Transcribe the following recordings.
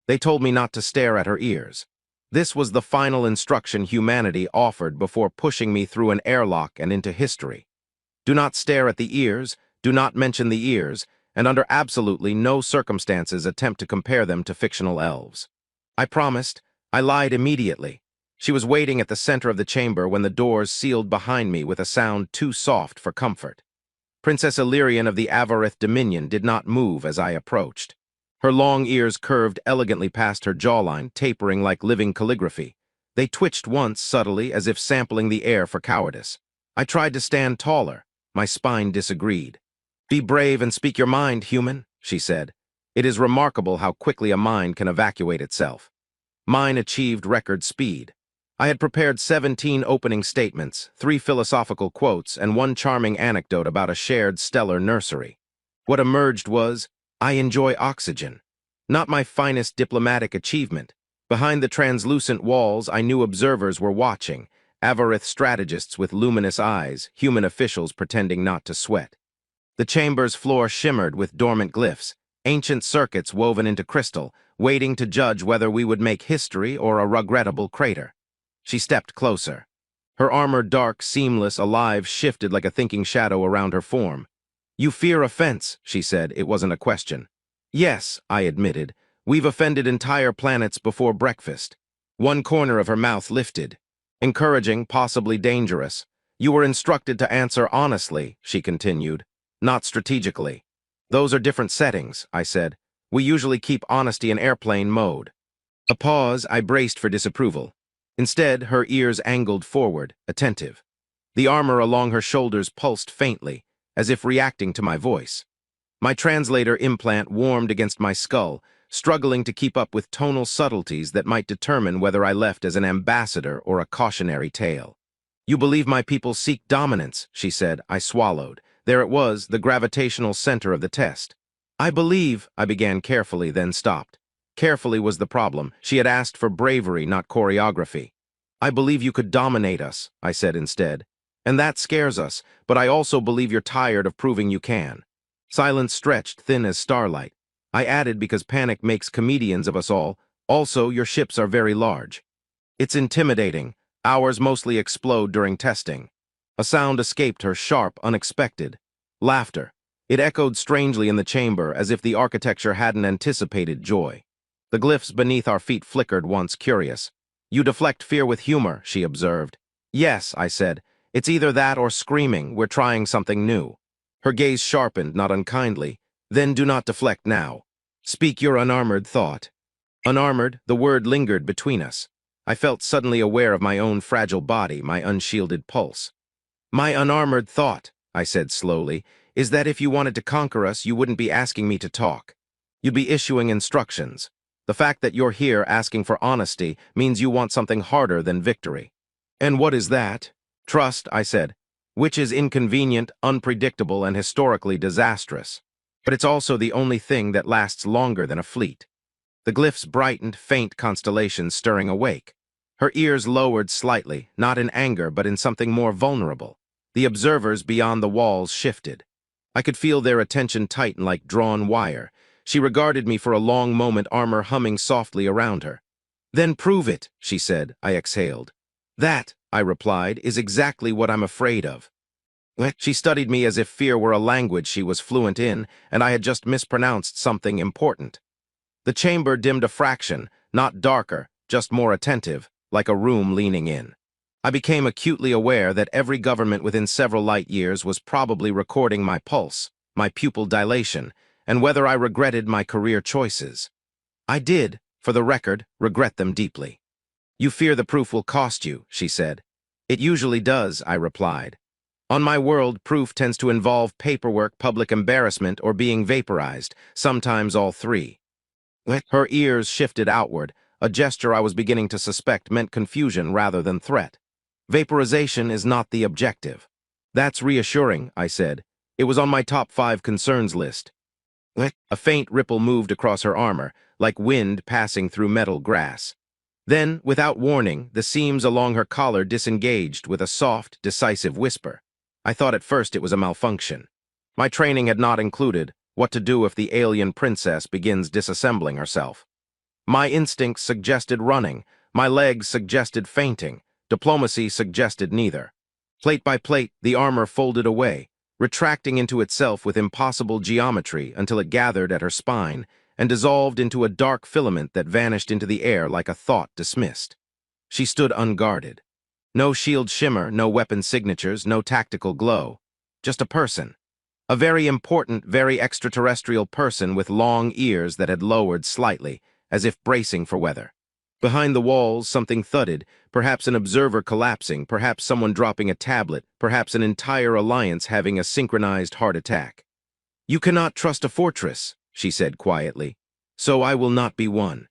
They told me not to stare at her ears. This was the final instruction humanity offered before pushing me through an airlock and into history. Do not stare at the ears, do not mention the ears, and under absolutely no circumstances attempt to compare them to fictional elves. I promised. I lied immediately. She was waiting at the center of the chamber when the doors sealed behind me with a sound too soft for comfort. Princess Illyrian of the Avarith Dominion did not move as I approached. Her long ears curved elegantly past her jawline, tapering like living calligraphy. They twitched once subtly, as if sampling the air for cowardice. I tried to stand taller. My spine disagreed. "Be brave and speak your mind, human," she said. "It is remarkable how quickly a mind can evacuate itself." Mine achieved record speed. I had prepared 17 opening statements, 3 philosophical quotes, and 1 charming anecdote about a shared stellar nursery. What emerged was, "I enjoy oxygen." Not my finest diplomatic achievement. Behind the translucent walls, I knew observers were watching, Avarith strategists with luminous eyes, human officials pretending not to sweat. The chamber's floor shimmered with dormant glyphs, ancient circuits woven into crystal, waiting to judge whether we would make history or a regrettable crater. She stepped closer. Her armor dark, seamless, alive, shifted like a thinking shadow around her form. "You fear offense," she said. It wasn't a question. "Yes," I admitted. "We've offended entire planets before breakfast." One corner of her mouth lifted. Encouraging, possibly dangerous. "You were instructed to answer honestly," she continued, "not strategically." "Those are different settings," I said. "We usually keep honesty in airplane mode." A pause. I braced for disapproval. Instead, her ears angled forward, attentive. The armor along her shoulders pulsed faintly, as if reacting to my voice. My translator implant warmed against my skull, struggling to keep up with tonal subtleties that might determine whether I left as an ambassador or a cautionary tale. "You believe my people seek dominance," she said. I swallowed. There it was, the gravitational center of the test. "I believe," I began carefully, then stopped. Carefully was the problem. She had asked for bravery, not choreography. "I believe you could dominate us," I said instead. "And that scares us, but I also believe you're tired of proving you can." Silence stretched, thin as starlight. I added, because panic makes comedians of us all, "Also, your ships are very large." "It's intimidating. Ours mostly explode during testing." A sound escaped her, sharp, unexpected. Laughter. It echoed strangely in the chamber, as if the architecture hadn't anticipated joy. The glyphs beneath our feet flickered once, curious. "You deflect fear with humor," she observed. "Yes," I said. "It's either that or screaming. We're trying something new." Her gaze sharpened, not unkindly. "Then do not deflect now. Speak your unarmored thought." Unarmored, the word lingered between us. I felt suddenly aware of my own fragile body, my unshielded pulse. "My unarmored thought," I said slowly, "is that if you wanted to conquer us, you wouldn't be asking me to talk. You'd be issuing instructions. The fact that you're here asking for honesty means you want something harder than victory." "And what is that?" "Trust," I said, "which is inconvenient, unpredictable, and historically disastrous. But it's also the only thing that lasts longer than a fleet." The glyphs brightened, faint constellations stirring awake. Her ears lowered slightly, not in anger, but in something more vulnerable. The observers beyond the walls shifted. I could feel their attention tighten like drawn wire. She regarded me for a long moment, armor humming softly around her. "Then prove it," she said. I exhaled. "That," I replied, "is exactly what I'm afraid of." She studied me as if fear were a language she was fluent in, and I had just mispronounced something important. The chamber dimmed a fraction, not darker, just more attentive, like a room leaning in. I became acutely aware that every government within several light years was probably recording my pulse, my pupil dilation, and whether I regretted my career choices. I did, for the record, regret them deeply. "You fear the proof will cost you," she said. "It usually does," I replied. "On my world, proof tends to involve paperwork, public embarrassment, or being vaporized, sometimes all three." Her ears shifted outward, a gesture I was beginning to suspect meant confusion rather than threat. "Vaporization is not the objective." "That's reassuring," I said. "It was on my top 5 concerns list." A faint ripple moved across her armor, like wind passing through metal grass. Then, without warning, the seams along her collar disengaged with a soft, decisive whisper. I thought at first it was a malfunction. My training had not included what to do if the alien princess begins disassembling herself. My instincts suggested running. My legs suggested fainting. Diplomacy suggested neither. Plate by plate, the armor folded away, retracting into itself with impossible geometry until it gathered at her spine and dissolved into a dark filament that vanished into the air like a thought dismissed. She stood unguarded. No shield shimmer, no weapon signatures, no tactical glow. Just a person. A very important, very extraterrestrial person with long ears that had lowered slightly, as if bracing for weather. Behind the walls, something thudded, perhaps an observer collapsing, perhaps someone dropping a tablet, perhaps an entire alliance having a synchronized heart attack. "You cannot trust a fortress," she said quietly. "So I will not be one."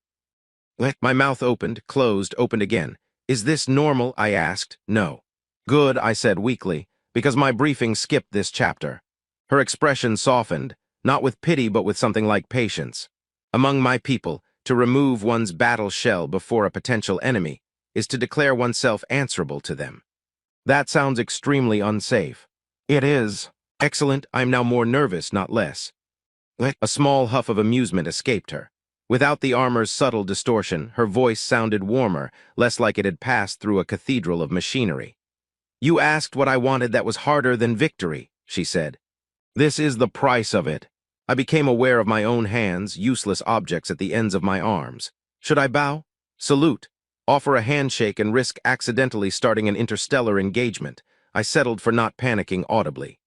My mouth opened, closed, opened again. "Is this normal?" I asked. "No." "Good," I said weakly, because my briefing skipped this chapter. Her expression softened, not with pity but with something like patience. "Among my people, to remove one's battle shell before a potential enemy is to declare oneself answerable to them. That sounds extremely unsafe." "It is." "Excellent, I'm now more nervous, not less." A small huff of amusement escaped her. Without the armor's subtle distortion, her voice sounded warmer, less like it had passed through a cathedral of machinery. "You asked what I wanted that was harder than victory," she said. "This is the price of it." I became aware of my own hands, useless objects at the ends of my arms. Should I bow? Salute? Offer a handshake and risk accidentally starting an interstellar engagement? I settled for not panicking audibly.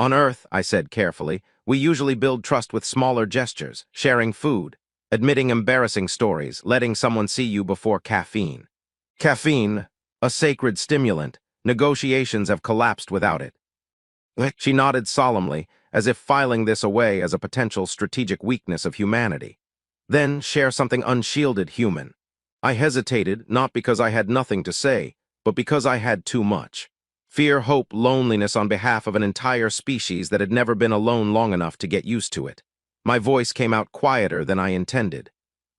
"On Earth," I said carefully, "we usually build trust with smaller gestures, sharing food, admitting embarrassing stories, letting someone see you before caffeine. Caffeine, a sacred stimulant, negotiations have collapsed without it." She nodded solemnly, as if filing this away as a potential strategic weakness of humanity. "Then share something unshielded human." I hesitated, not because I had nothing to say, but because I had too much. Fear, hope, loneliness on behalf of an entire species that had never been alone long enough to get used to it. My voice came out quieter than I intended.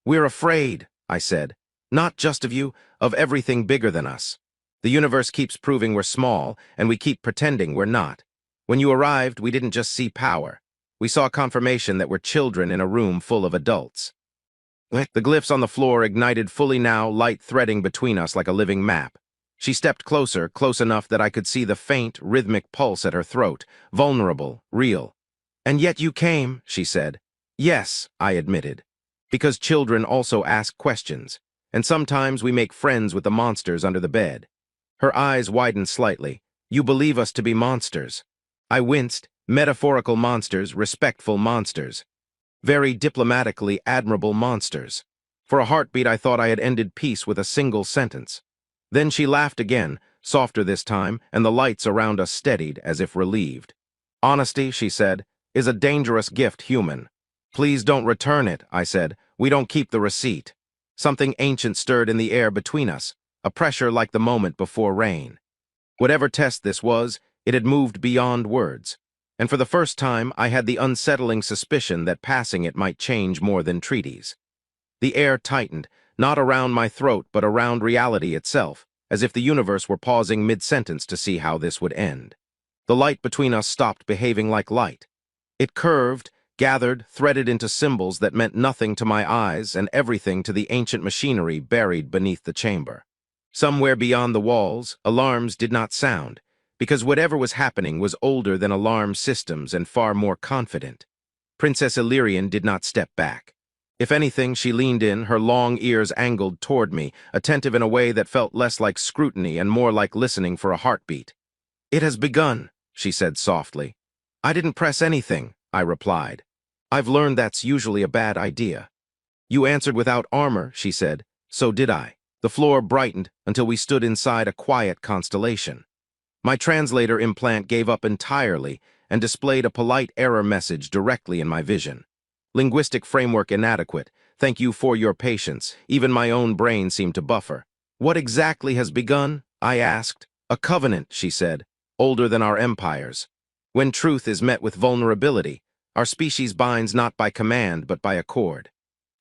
"We're afraid," I said. "Not just of you, of everything bigger than us. The universe keeps proving we're small, and we keep pretending we're not. When you arrived, we didn't just see power. We saw confirmation that we're children in a room full of adults." The glyphs on the floor ignited fully now, light threading between us like a living map. She stepped closer, close enough that I could see the faint, rhythmic pulse at her throat, vulnerable, real. "And yet you came," she said. "Yes," I admitted. "Because children also ask questions, and sometimes we make friends with the monsters under the bed." Her eyes widened slightly. "You believe us to be monsters." I winced. "Metaphorical monsters, respectful monsters. Very diplomatically admirable monsters." For a heartbeat I thought I had ended peace with a single sentence. Then she laughed again, softer this time, and the lights around us steadied as if relieved. "Honesty," she said, "is a dangerous gift, human." "Please don't return it," I said. "We don't keep the receipt." Something ancient stirred in the air between us, a pressure like the moment before rain. Whatever test this was, it had moved beyond words. And for the first time, I had the unsettling suspicion that passing it might change more than treaties. The air tightened, not around my throat but around reality itself, as if the universe were pausing mid-sentence to see how this would end. The light between us stopped behaving like light. It curved, gathered, threaded into symbols that meant nothing to my eyes and everything to the ancient machinery buried beneath the chamber. Somewhere beyond the walls, alarms did not sound, because whatever was happening was older than alarm systems and far more confident. Princess Illyrian did not step back. If anything, she leaned in, her long ears angled toward me, attentive in a way that felt less like scrutiny and more like listening for a heartbeat. "It has begun," she said softly. "I didn't press anything," I replied. "I've learned that's usually a bad idea." "You answered without armor," she said. "So did I." The floor brightened until we stood inside a quiet constellation. My translator implant gave up entirely and displayed a polite error message directly in my vision. "Linguistic framework inadequate. Thank you for your patience." Even my own brain seemed to buffer. "What exactly has begun?" I asked. "A covenant," she said, "older than our empires. When truth is met with vulnerability, our species binds not by command but by accord."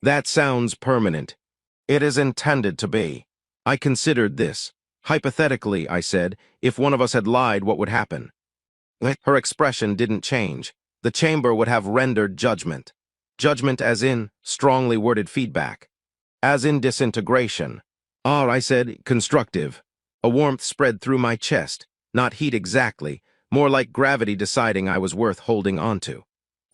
"That sounds permanent." "It is intended to be." I considered this. "Hypothetically," I said, "if one of us had lied, what would happen?" Her expression didn't change. The chamber would have rendered judgment. Judgment as in strongly worded feedback. As in disintegration. Ah, I said, constructive. A warmth spread through my chest, not heat exactly, more like gravity deciding I was worth holding onto.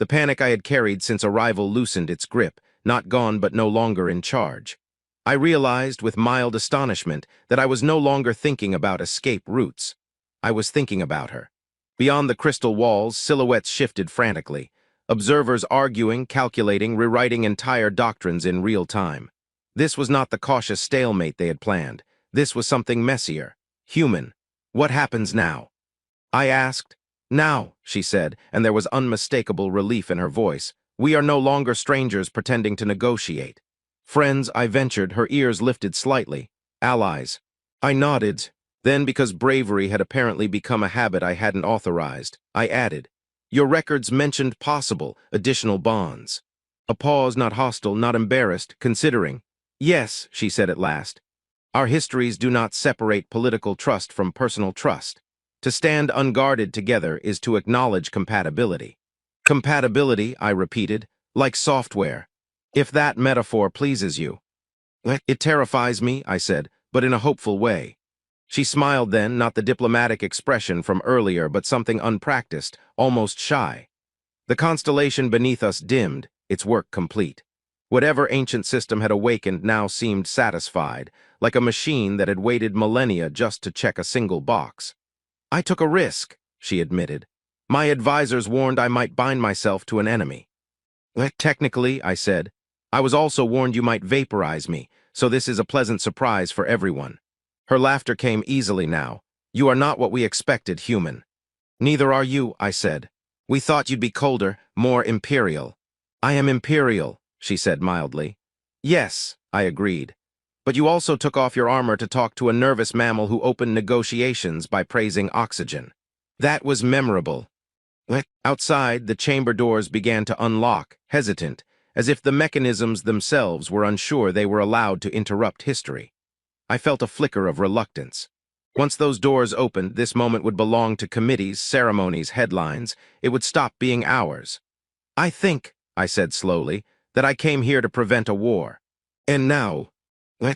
The panic I had carried since arrival loosened its grip, not gone but no longer in charge. I realized with mild astonishment that I was no longer thinking about escape routes. I was thinking about her. Beyond the crystal walls, silhouettes shifted frantically. Observers arguing, calculating, rewriting entire doctrines in real time. This was not the cautious stalemate they had planned. This was something messier. Human. What happens now? I asked. Now, she said, and there was unmistakable relief in her voice. We are no longer strangers pretending to negotiate. Friends, I ventured, her ears lifted slightly. Allies. I nodded. Then, because bravery had apparently become a habit I hadn't authorized, I added, your records mentioned possible additional bonds. A pause, not hostile, not embarrassed, considering. Yes, she said at last. Our histories do not separate political trust from personal trust. To stand unguarded together is to acknowledge compatibility. Compatibility, I repeated, like software. If that metaphor pleases you. It terrifies me, I said, but in a hopeful way. She smiled then, not the diplomatic expression from earlier, but something unpracticed, almost shy. The constellation beneath us dimmed, its work complete. Whatever ancient system had awakened now seemed satisfied, like a machine that had waited millennia just to check a single box. I took a risk, she admitted. My advisors warned I might bind myself to an enemy. Technically, I said, I was also warned you might vaporize me, so this is a pleasant surprise for everyone. Her laughter came easily now. You are not what we expected, human. Neither are you, I said. We thought you'd be colder, more imperial. I am imperial, she said mildly. Yes, I agreed. But you also took off your armor to talk to a nervous mammal who opened negotiations by praising oxygen. That was memorable. Outside, the chamber doors began to unlock, hesitant, as if the mechanisms themselves were unsure they were allowed to interrupt history. I felt a flicker of reluctance. Once those doors opened, this moment would belong to committees, ceremonies, headlines. It would stop being ours. I think, I said slowly, that I came here to prevent a war. And now,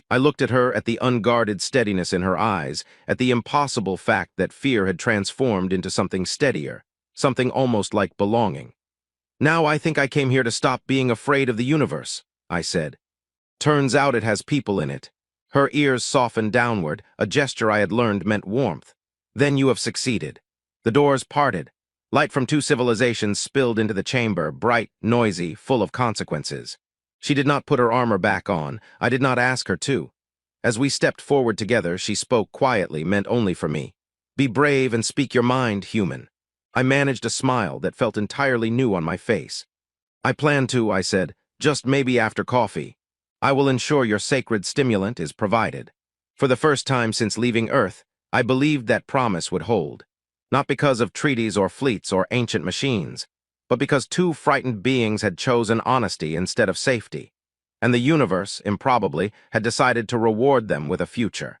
I looked at her, at the unguarded steadiness in her eyes, at the impossible fact that fear had transformed into something steadier, something almost like belonging. Now I think I came here to stop being afraid of the universe, I said. Turns out it has people in it. Her ears softened downward, a gesture I had learned meant warmth. Then you have succeeded. The doors parted. Light from two civilizations spilled into the chamber, bright, noisy, full of consequences. She did not put her armor back on. I did not ask her to. As we stepped forward together, she spoke quietly, meant only for me. Be brave and speak your mind, human. I managed a smile that felt entirely new on my face. I plan to, I said, just maybe after coffee. I will ensure your sacred stimulant is provided. For the first time since leaving Earth, I believed that promise would hold. Not because of treaties or fleets or ancient machines, but because two frightened beings had chosen honesty instead of safety. And the universe, improbably, had decided to reward them with a future.